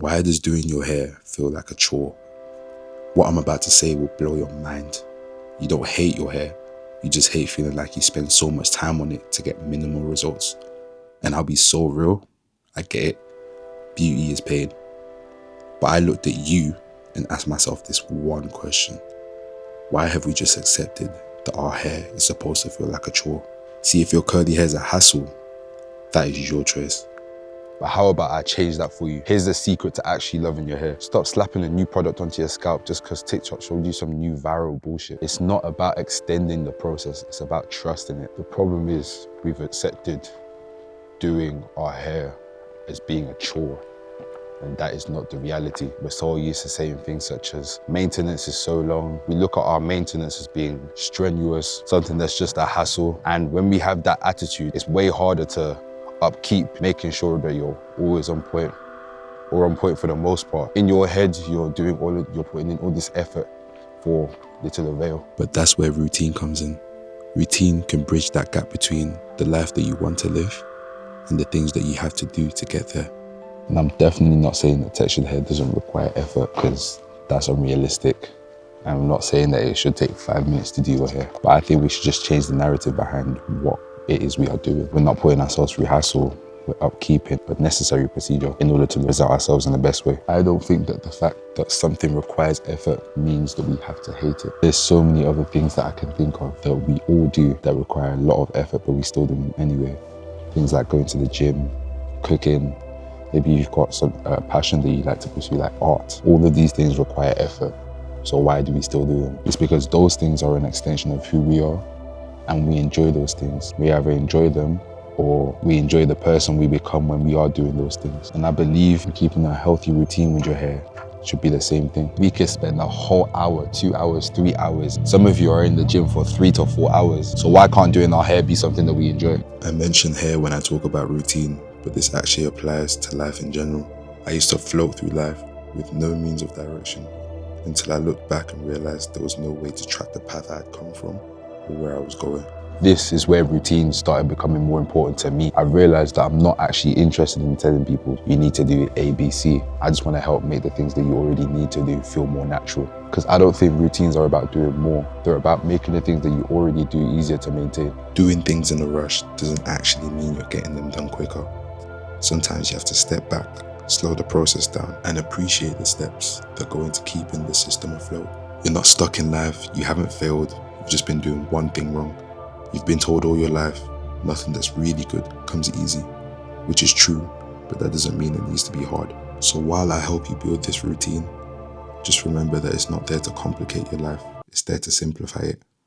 Why does doing your hair feel like a chore? What I'm about to say will blow your mind. You don't hate your hair, you just hate feeling like you spend so much time on it to get minimal results. And I'll be so real, I get it, beauty is pain. But I looked at you and asked myself this one question. Why have we just accepted that our hair is supposed to feel like a chore? See, if your curly hair is a hassle, that is your choice. But how about I change that for you? Here's the secret to actually loving your hair. Stop slapping a new product onto your scalp just because TikTok showed you some new viral bullshit. It's not about extending the process, it's about trusting it. The problem is we've accepted doing our hair as being a chore. And that is not the reality. We're so used to saying things such as maintenance is so long. We look at our maintenance as being strenuous, something that's just a hassle. And when we have that attitude, it's way harder to upkeep, making sure that you're always on point, or on point for the most part. In your head, you're putting in all this effort for little avail. But that's where routine comes in. Routine can bridge that gap between the life that you want to live and the things that you have to do to get there. And I'm definitely not saying that textured hair doesn't require effort, because that's unrealistic. I'm not saying that it should take 5 minutes to do your hair, but I think we should just change the narrative behind what it is we are doing. We're not putting ourselves through hassle, we're upkeeping a necessary procedure in order to present ourselves in the best way. I don't think that the fact that something requires effort means that we have to hate it. There's so many other things that I can think of that we all do that require a lot of effort, but we still do them anyway. Things like going to the gym, cooking, maybe you've got some passion that you like to pursue, like art. All of these things require effort. So why do we still do them? It's because those things are an extension of who we are, and we enjoy those things. We either enjoy them or we enjoy the person we become when we are doing those things. And I believe keeping a healthy routine with your hair should be the same thing. We could spend a whole hour, 2 hours, 3 hours. Some of you are in the gym for 3 to 4 hours. So why can't doing our hair be something that we enjoy? I mention hair when I talk about routine, but this actually applies to life in general. I used to float through life with no means of direction until I looked back and realized there was no way to track the path I had come from or where I was going. This is where routine started becoming more important to me. I realized that I'm not actually interested in telling people you need to do A, B, C. I just want to help make the things that you already need to do feel more natural. Because I don't think routines are about doing more. They're about making the things that you already do easier to maintain. Doing things in a rush doesn't actually mean you're getting them done quicker. Sometimes you have to step back, slow the process down, and appreciate the steps that go into keeping the system afloat. You're not stuck in life, you haven't failed, you've just been doing one thing wrong. You've been told all your life, nothing that's really good comes easy, which is true, but that doesn't mean it needs to be hard. So while I help you build this routine, just remember that it's not there to complicate your life, it's there to simplify it.